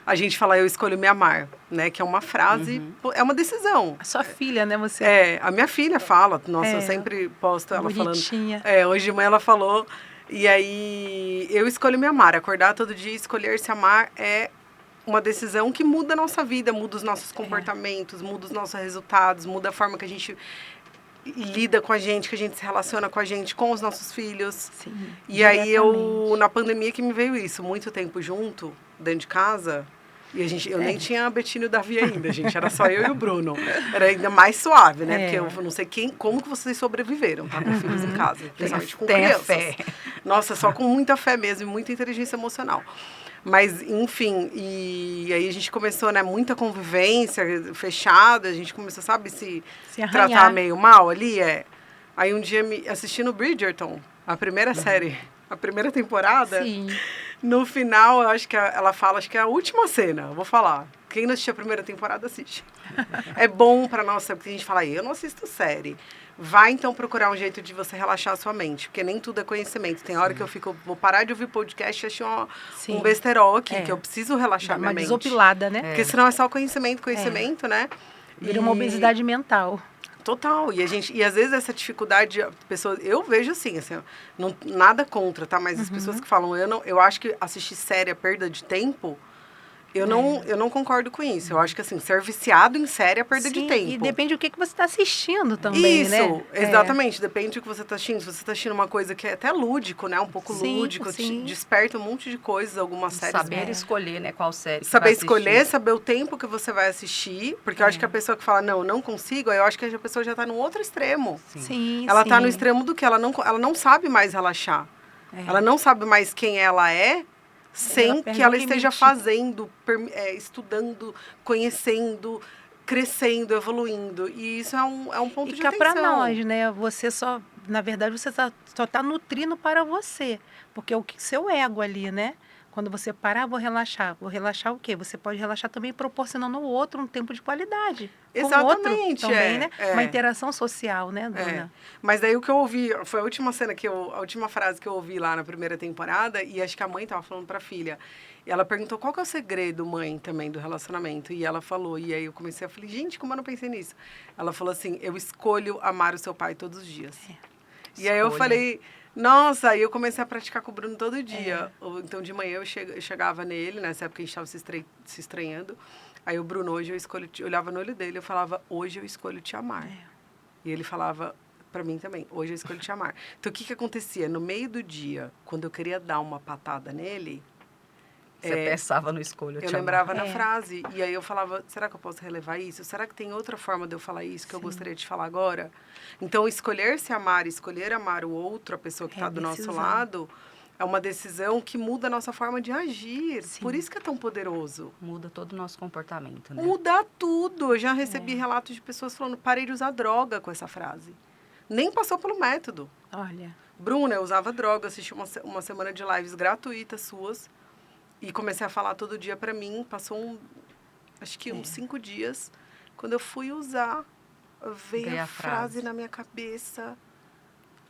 A gente fala, eu escolho me amar, né, que é uma frase, é uma decisão. A sua filha, né? Você A minha filha fala, nossa, eu sempre posto ela bonitinha. falando. Hoje de manhã ela falou, e aí eu escolho me amar, acordar todo dia, escolher se amar é uma decisão que muda a nossa vida, muda os nossos comportamentos, muda os nossos resultados, muda a forma que a gente lida com a gente, que a gente se relaciona com a gente, com os nossos filhos. Sim, E aí na pandemia que me veio isso, muito tempo junto, dentro de casa, e eu nem tinha a Betina e o Davi ainda, gente, era só eu e o Bruno. Era ainda mais suave, né? Porque eu não sei como que vocês sobreviveram, tá? Com filhos em casa, principalmente com crianças. Fé. Nossa, só com muita fé mesmo e muita inteligência emocional. Mas, enfim, e aí a gente começou, né, muita convivência, fechada, a gente começou, sabe, se tratar meio mal ali, Aí um dia, assistindo Bridgerton, a primeira série, a primeira temporada, Sim. No final, eu acho que ela fala, acho que é a última cena, eu vou falar. Quem não assistiu a primeira temporada, assiste. É bom pra nós, porque a gente fala, eu não assisto série. Vai, então, procurar um jeito de você relaxar a sua mente, porque nem tudo é conhecimento. Tem hora que eu vou parar de ouvir podcast e assistir um besterol aqui, que eu preciso relaxar minha mente. Uma desopilada, né? Porque senão é só conhecimento, né? Vira uma obesidade mental. Total. E às vezes essa dificuldade, eu vejo assim, nada contra, tá? Mas as pessoas que falam, eu acho que assistir série é perda de tempo. Eu não concordo com isso. Eu acho que, assim, ser viciado em série é perda de tempo. E depende do que você está assistindo também, né? Isso, exatamente. Depende do que você está assistindo. Se você está assistindo uma coisa que é até lúdico, né? Um pouco lúdico, te desperta um monte de coisas, algumas séries. Saber escolher, né? Qual série saber escolher, saber o tempo que você vai assistir. Porque eu acho que a pessoa que fala, não consigo, eu acho que a pessoa já está no outro extremo. Sim, ela está no extremo do que? Ela não sabe mais relaxar. Ela não sabe mais quem ela é, sem que ela esteja fazendo, estudando, conhecendo, crescendo, evoluindo. E isso é um ponto de atenção. E cá para nós, né? Você na verdade, você só está nutrindo para você. Porque é o seu ego ali, né? Quando você parar, vou relaxar. Vou relaxar o quê? Você pode relaxar também proporcionando ao outro um tempo de qualidade. Exatamente. Com o outro também, né? Uma interação social, né, Dona? Mas daí o que eu ouvi, foi a última frase que eu ouvi lá na primeira temporada, e acho que a mãe estava falando para a filha. E ela perguntou, qual que é o segredo, mãe, também, do relacionamento? E ela falou, e aí eu falei, gente, como eu não pensei nisso? Ela falou assim, eu escolho amar o seu pai todos os dias. E aí eu falei... Nossa, aí eu comecei a praticar com o Bruno todo dia. Então, de manhã eu chegava nele, nessa época a gente estava se estranhando. Aí o Bruno, hoje eu olhava no olho dele, eu falava, hoje eu escolho te amar. E ele falava para mim também, hoje eu escolho te amar. Então, o que acontecia? No meio do dia, quando eu queria dar uma patada nele... Você pensava no escolho te amar. Eu lembrava na frase. E aí eu falava, será que eu posso relevar isso? Será que tem outra forma de eu falar isso que eu gostaria de falar agora? Então, escolher se amar, escolher amar o outro, a pessoa que está do nosso lado, é uma decisão que muda a nossa forma de agir. Sim. Por isso que é tão poderoso. Muda todo o nosso comportamento, né? Muda tudo. Eu já recebi relatos de pessoas falando, parei de usar droga com essa frase. Nem passou pelo método. Olha. Bruna, eu usava droga, assisti uma semana de lives gratuitas suas. E comecei a falar todo dia pra mim. Passou acho que uns 5 dias. Quando eu fui usar, veio a frase na minha cabeça.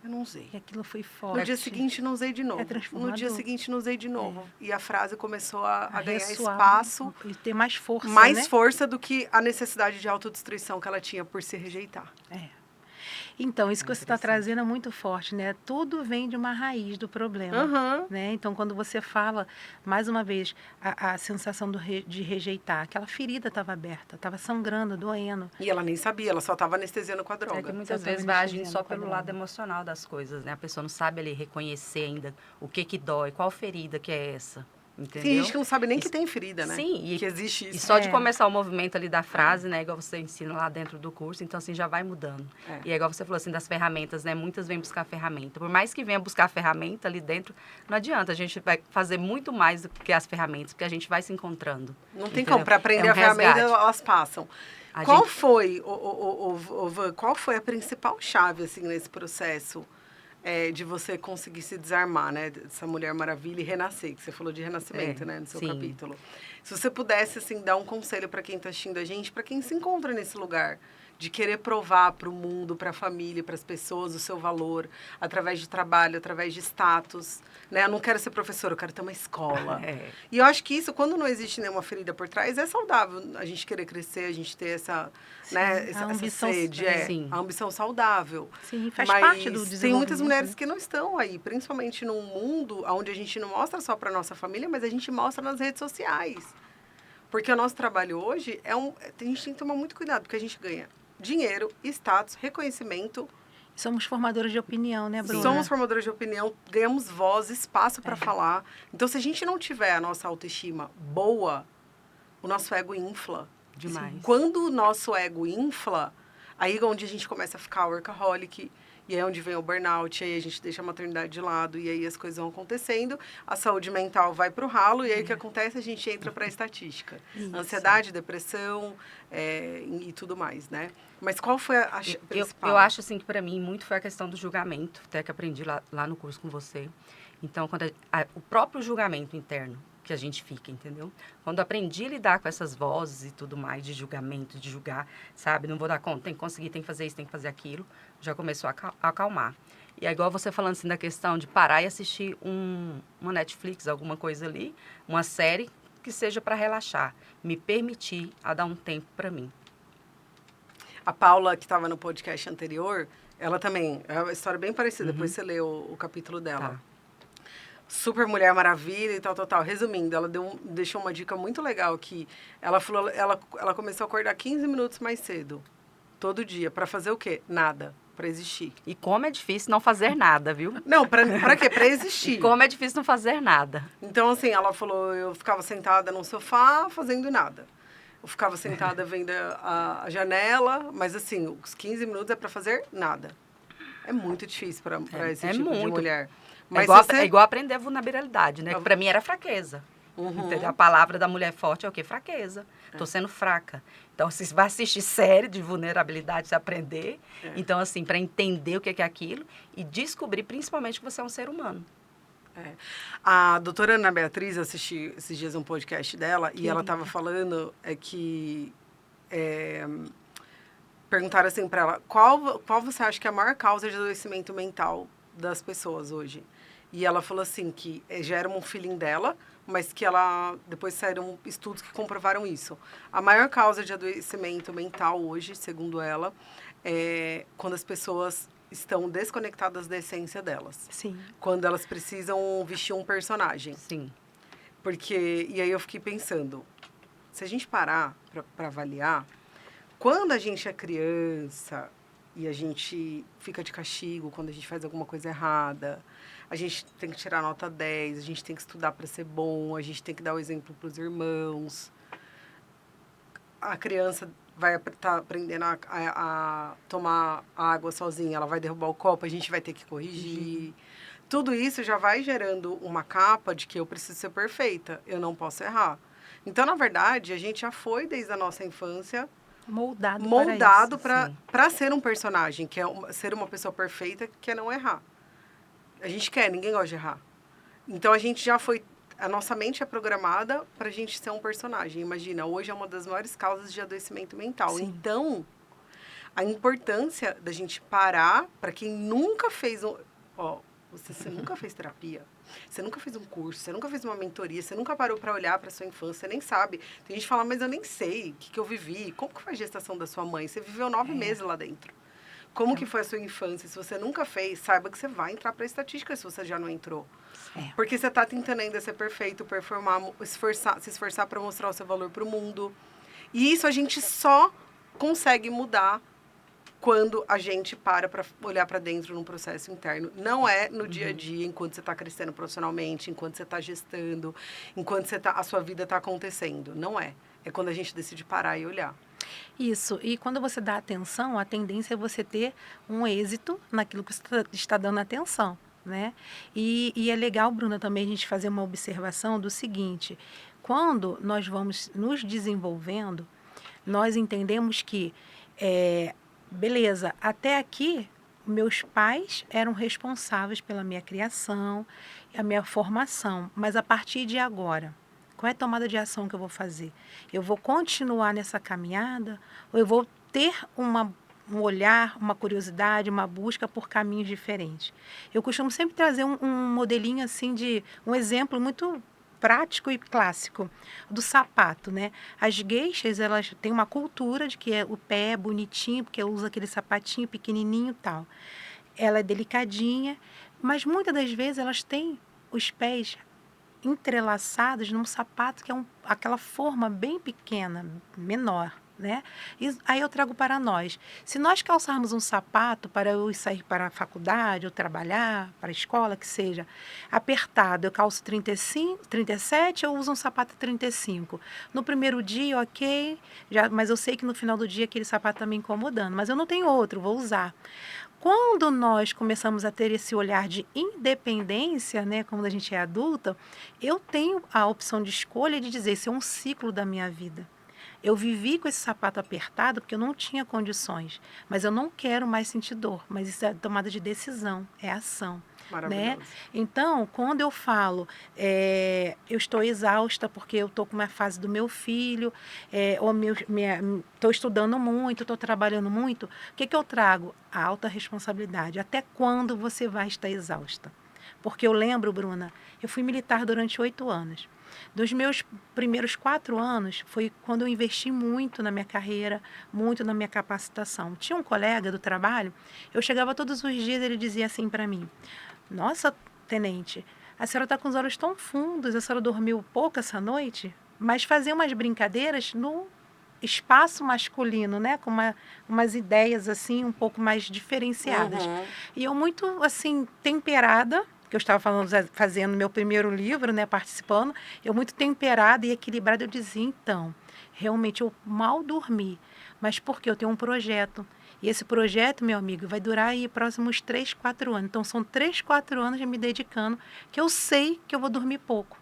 Eu não usei. E aquilo foi forte. No dia seguinte, não usei de novo. No dia seguinte, não usei de novo. E a frase começou a ganhar ressoar, espaço. E ter mais força, mais força do que a necessidade de autodestruição que ela tinha por se rejeitar. Então, isso que você está trazendo é muito forte, né? Tudo vem de uma raiz do problema, né? Então, quando você fala, mais uma vez, a sensação de rejeitar, aquela ferida estava aberta, estava sangrando, doendo. E ela nem sabia, ela só estava anestesiando com a droga. É que muitas vezes vai agindo só pelo lado emocional das coisas, né? A pessoa não sabe ali reconhecer ainda o que dói, qual ferida que é essa. Entendeu? Tem gente que não sabe nem que tem ferida, né? Sim. Que existe isso. E só de começar o movimento ali da frase, né? Igual você ensina lá dentro do curso. Então, assim, já vai mudando. E é igual você falou, assim, das ferramentas, né? Muitas vêm buscar ferramenta. Por mais que venha buscar ferramenta ali dentro, não adianta. A gente vai fazer muito mais do que as ferramentas, porque a gente vai se encontrando. Não tem como. Para aprender a ferramenta, elas passam. Qual foi a principal chave, assim, nesse processo? De você conseguir se desarmar, né? Dessa Mulher Maravilha e renascer, que você falou de renascimento, né? No seu capítulo. Se você pudesse, assim, dar um conselho para quem está assistindo a gente, para quem se encontra nesse lugar de querer provar para o mundo, para a família, para as pessoas o seu valor, através de trabalho, através de status, né? Eu não quero ser professora, eu quero ter uma escola. E eu acho que isso, quando não existe nenhuma ferida por trás, é saudável a gente querer crescer, a gente ter essa, Sim, né, a ambição, essa sede, Sim. a ambição saudável. Sim, faz Mas parte do desenvolvimento. tem muitas mulheres que não estão aí, principalmente num mundo onde a gente não mostra só para nossa família, mas a gente mostra nas redes sociais. Porque o nosso trabalho hoje a gente tem que tomar muito cuidado, porque a gente ganha dinheiro, status, reconhecimento. Somos formadores de opinião, né, Bruna? Somos formadores de opinião, ganhamos voz, espaço para falar. Então, se a gente não tiver a nossa autoestima boa, o nosso ego infla. Demais. Quando o nosso ego infla, aí é onde a gente começa a ficar workaholic, e aí é onde vem o burnout, aí a gente deixa a maternidade de lado, e aí as coisas vão acontecendo, a saúde mental vai para o ralo, e aí o que acontece? A gente entra para a estatística. Isso. Ansiedade, depressão e tudo mais, né? Mas qual foi a principal? Eu acho, assim, que para mim muito foi a questão do julgamento, até que aprendi lá no curso com você. Então, quando o próprio julgamento interno que a gente fica, entendeu? Quando eu aprendi a lidar com essas vozes e tudo mais, de julgamento, de julgar, sabe? Não vou dar conta, tem que conseguir, tem que fazer isso, tem que fazer aquilo, já começou a acalmar. E é igual você falando assim da questão de parar e assistir uma Netflix, alguma coisa ali, uma série que seja para relaxar, me permitir a dar um tempo para mim. A Paula, que estava no podcast anterior, ela também, é uma história bem parecida, depois você lê o capítulo dela. Tá. Super Mulher Maravilha e tal. Resumindo, ela deixou uma dica muito legal que ela falou, ela começou a acordar 15 minutos mais cedo, todo dia, para fazer o quê? Nada, para existir. E como é difícil não fazer nada, viu? Não, para quê? Para existir. E como é difícil não fazer nada. Então, assim, ela falou, eu ficava sentada num sofá fazendo nada. Eu ficava sentada vendo a janela, mas assim, os 15 minutos é para fazer nada. É muito difícil para esse tipo de mulher. Mas é igual aprender a vulnerabilidade, né? Que pra mim era fraqueza. Entendeu? A palavra da mulher forte é o quê? Fraqueza. Tô sendo fraca. Então, você vai assistir série de vulnerabilidade, você aprender. Então, assim, para entender o que é aquilo e descobrir, principalmente, que você é um ser humano. A doutora Ana Beatriz, eu assisti esses dias um podcast dela e ela estava falando que perguntaram assim para ela, qual você acha que é a maior causa de adoecimento mental das pessoas hoje? E ela falou assim que já era um feeling dela, mas que depois saíram estudos que comprovaram isso. A maior causa de adoecimento mental hoje, segundo ela, é quando as pessoas estão desconectadas da essência delas. Sim. Quando elas precisam vestir um personagem. Sim. E aí eu fiquei pensando, se a gente parar para avaliar, quando a gente é criança e a gente fica de castigo quando a gente faz alguma coisa errada, a gente tem que tirar nota 10, a gente tem que estudar para ser bom, a gente tem que dar o exemplo para os irmãos. A criança vai estar aprendendo a tomar água sozinha, ela vai derrubar o copo, a gente vai ter que corrigir. Tudo isso já vai gerando uma capa de que eu preciso ser perfeita, eu não posso errar. Então, na verdade, a gente já foi desde a nossa infância moldado para ser um personagem, que é ser uma pessoa perfeita, que é não errar. A gente quer, ninguém gosta de errar. Então, a nossa mente é programada para a gente ser um personagem. Imagina, hoje é uma das maiores causas de adoecimento mental. Sim. Então, a importância da gente parar, para quem nunca fez você nunca fez terapia, você nunca fez um curso, você nunca fez uma mentoria, você nunca parou para olhar para sua infância, você nem sabe. Tem gente que fala, mas eu nem sei o que eu vivi. Como que foi a gestação da sua mãe? Você viveu 9 meses lá dentro. Como que foi a sua infância? Se você nunca fez, saiba que você vai entrar para a estatística se você já não entrou. Porque você está tentando ainda ser perfeito, performar, se esforçar para mostrar o seu valor para o mundo. E isso a gente só consegue mudar quando a gente para olhar para dentro num processo interno. Não é no dia a dia, enquanto você está crescendo profissionalmente, enquanto você está gestando, enquanto a sua vida está acontecendo. Não é. É quando a gente decide parar e olhar. Isso. E quando você dá atenção, a tendência é você ter um êxito naquilo que você está dando atenção, né? E é legal, Bruna, também a gente fazer uma observação do seguinte. Quando nós vamos nos desenvolvendo, nós entendemos que, beleza, até aqui, meus pais eram responsáveis pela minha criação, a minha formação, mas a partir de agora, qual é a tomada de ação que eu vou fazer? Eu vou continuar nessa caminhada ou eu vou ter um olhar, uma curiosidade, uma busca por caminhos diferentes. Eu costumo sempre trazer um modelinho assim um exemplo muito prático e clássico do sapato, né? As geishas, elas têm uma cultura de que o pé é bonitinho, porque usa aquele sapatinho pequenininho e tal. Ela é delicadinha, mas muitas das vezes elas têm os pés entrelaçados num sapato que é aquela forma bem pequena, menor, né? E aí eu trago para nós. Se nós calçarmos um sapato para eu sair para a faculdade, ou trabalhar, para a escola, que seja, apertado, eu calço 35, 37, eu uso um sapato 35. No primeiro dia, ok, mas eu sei que no final do dia aquele sapato está me incomodando, mas eu não tenho outro, vou usar. Quando nós começamos a ter esse olhar de independência, né, quando a gente é adulta, eu tenho a opção de escolha de dizer, isso é um ciclo da minha vida. Eu vivi com esse sapato apertado porque eu não tinha condições, mas eu não quero mais sentir dor, mas isso é tomada de decisão, é ação. Né? Então, quando eu falo, eu estou exausta porque eu estou com uma fase do meu filho, ou estou estudando muito, estou trabalhando muito, o que eu trago? A alta responsabilidade. Até quando você vai estar exausta? Porque eu lembro, Bruna, eu fui militar durante 8 anos. Dos meus primeiros 4 anos, foi quando eu investi muito na minha carreira, muito na minha capacitação. Tinha um colega do trabalho, eu chegava todos os dias, ele dizia assim para mim, nossa, tenente, a senhora está com os olhos tão fundos, a senhora dormiu pouco essa noite? Mas fazia umas brincadeiras no espaço masculino, né? Com umas ideias assim, um pouco mais diferenciadas. Uhum. E eu muito, assim, temperada, que eu estava fazendo meu primeiro livro, né? Participando, eu muito temperada e equilibrada, eu dizia, então, realmente eu mal dormi, mas porque eu tenho um projeto. E esse projeto, meu amigo, vai durar aí próximos 3, 4 anos. Então, são 3, 4 anos me dedicando, que eu sei que eu vou dormir pouco.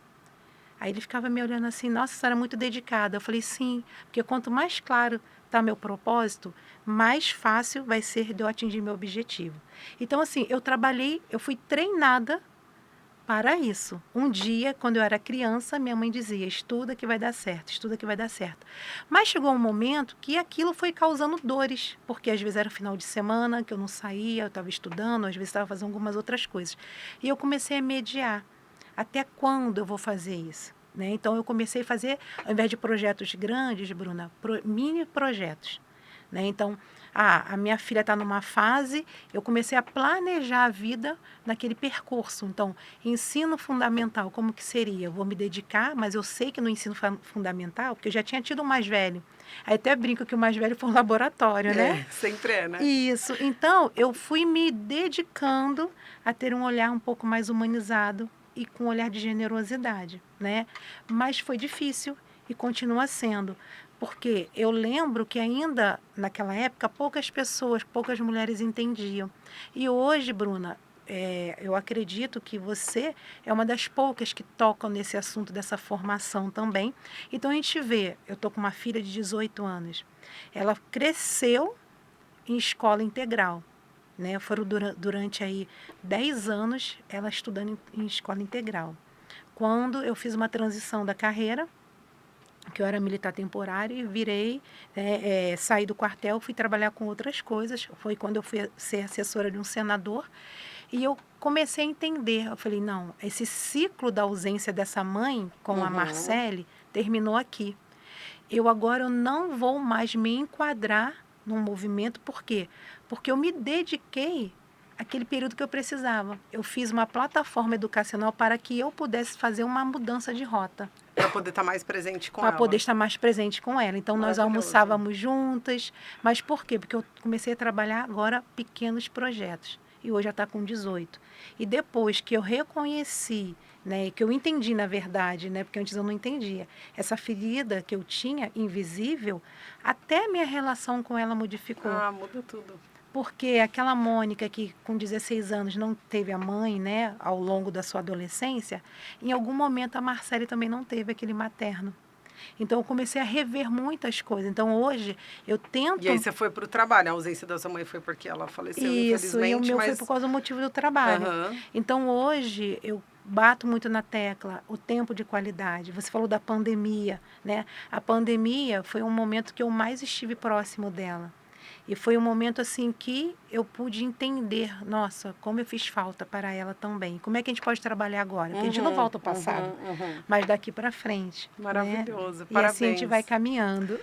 Aí ele ficava me olhando assim, nossa, você era muito dedicada. Eu falei, sim, porque quanto mais claro está meu propósito, mais fácil vai ser de eu atingir meu objetivo. Então, assim, eu fui treinada para isso. Um dia, quando eu era criança, minha mãe dizia, estuda que vai dar certo, estuda que vai dar certo. Mas chegou um momento que aquilo foi causando dores, porque às vezes era final de semana, que eu não saía, eu estava estudando, às vezes estava fazendo algumas outras coisas. E eu comecei a mediar. Até quando eu vou fazer isso? Né? Então, eu comecei a fazer, ao invés de projetos grandes, Bruna, mini projetos. Né? Então, a minha filha está numa fase, eu comecei a planejar a vida naquele percurso. Então, ensino fundamental, como que seria? Eu vou me dedicar, mas eu sei que no ensino fundamental, porque eu já tinha tido um mais velho. Aí até brinco que o mais velho foi um laboratório, né? Sempre é, né? Isso. Então, eu fui me dedicando a ter um olhar um pouco mais humanizado e com um olhar de generosidade, né? Mas foi difícil e continua sendo. Porque eu lembro que ainda naquela época poucas pessoas, poucas mulheres entendiam. E hoje, Bruna, eu acredito que você é uma das poucas que tocam nesse assunto dessa formação também. Então a gente vê, eu estou com uma filha de 18 anos, ela cresceu em escola integral. Né? Foram durante aí 10 anos ela estudando em escola integral. Quando eu fiz uma transição da carreira, que eu era militar temporário e virei, saí do quartel, fui trabalhar com outras coisas. Foi quando eu fui ser assessora de um senador e eu comecei a entender. Eu falei, não, esse ciclo da ausência dessa mãe com a Marcele terminou aqui. Agora eu não vou mais me enquadrar num movimento, por quê? Porque eu me dediquei àquele período que eu precisava. Eu fiz uma plataforma educacional para que eu pudesse fazer uma mudança de rota. Para poder estar mais presente com ela. Para poder estar mais presente com ela. Então, nós almoçávamos juntas. Mas por quê? Porque eu comecei a trabalhar agora pequenos projetos. E hoje já está com 18. E depois que eu reconheci, né, que eu entendi, na verdade, né, porque antes eu não entendia, essa ferida que eu tinha, invisível, até a minha relação com ela modificou. Ah, muda tudo. Porque aquela Mônica que com 16 anos não teve a mãe, né, ao longo da sua adolescência, em algum momento a Marcele também não teve aquele materno. Então eu comecei a rever muitas coisas. Então hoje eu tento... E aí você foi para o trabalho, a ausência da sua mãe foi porque ela faleceu, Isso, e o meu foi por causa do motivo do trabalho. Então hoje eu bato muito na tecla o tempo de qualidade. Você falou da pandemia, né? A pandemia foi um momento que eu mais estive próximo dela. E foi um momento assim que eu pude entender, nossa, como eu fiz falta para ela também. Como é que a gente pode trabalhar agora? Porque a gente não volta ao passado, mas daqui para frente. Maravilhoso, né? parabéns. E assim a gente vai caminhando.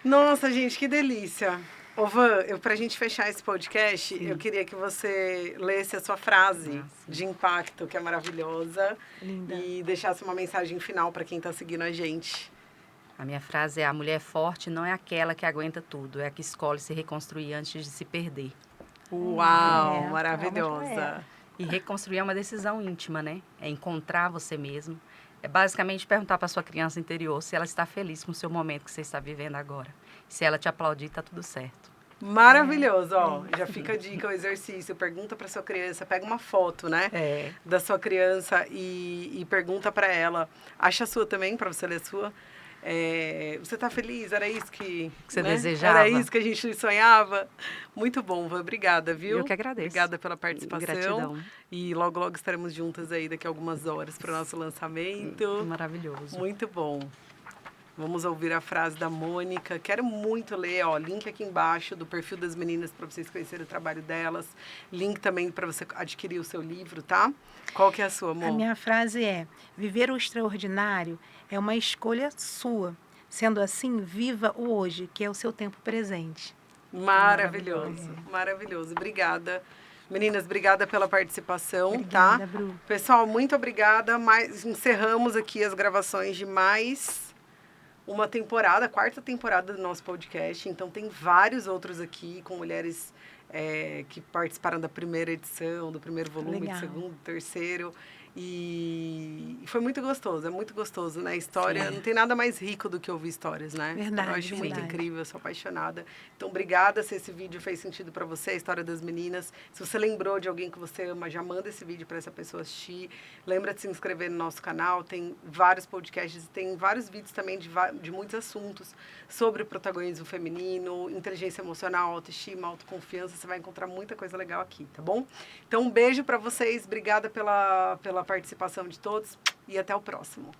Nossa, gente, que delícia. Ô, Van, pra gente fechar esse podcast, Sim. eu queria que você lesse a sua frase de impacto, que é maravilhosa, Linda. e deixasse uma mensagem final para quem está seguindo a gente. A minha frase é: a mulher forte não é aquela que aguenta tudo, é a que escolhe se reconstruir antes de se perder. Uau, É, maravilhosa. E reconstruir é uma decisão íntima, né? É encontrar você mesmo. É basicamente perguntar para sua criança interior se ela está feliz com o seu momento que você está vivendo agora. Se ela te aplaudir, tá tudo certo. Maravilhoso, ó. Já fica a dica, o exercício. Pergunta para sua criança, pega uma foto, né? Da sua criança e pergunta para ela. Acha a sua também, para você ler a sua. Você tá feliz? Era isso que você né? desejava? Era isso que a gente sonhava? Muito bom, Van. Obrigada, viu? Eu que agradeço. Obrigada pela participação. Gratidão. E logo, logo estaremos juntas aí daqui a algumas horas para o nosso lançamento. Maravilhoso. Muito bom. Vamos ouvir a frase da Mônica. Quero muito ler, ó, link aqui embaixo do perfil das meninas para vocês conhecerem o trabalho delas. Link também para você adquirir o seu livro, tá? Qual que é a sua, amor? A minha frase é: viver o extraordinário é uma escolha sua. Sendo assim, viva o hoje, que é o seu tempo presente. Maravilhoso, maravilhoso. Obrigada. Meninas, obrigada pela participação, Obrigada, tá? Bru. Pessoal, muito obrigada. Encerramos aqui as gravações de mais uma temporada, a 4ª temporada do nosso podcast. Então, tem vários outros aqui com mulheres que participaram da primeira edição, do primeiro volume, Legal. do segundo, do terceiro. E foi muito gostoso, é muito gostoso, né? História, não tem nada mais rico do que ouvir histórias, né? Verdade, Eu acho muito verdade. incrível, eu sou apaixonada. Então, obrigada se esse vídeo fez sentido para você, a história das meninas. Se você lembrou de alguém que você ama, já manda esse vídeo para essa pessoa assistir. Lembra de se inscrever no nosso canal, tem vários podcasts, tem vários vídeos também de muitos assuntos sobre o protagonismo feminino, inteligência emocional, autoestima, autoconfiança. Você vai encontrar muita coisa legal aqui, tá bom? Então, um beijo para vocês, obrigada pela participação de todos e até o próximo.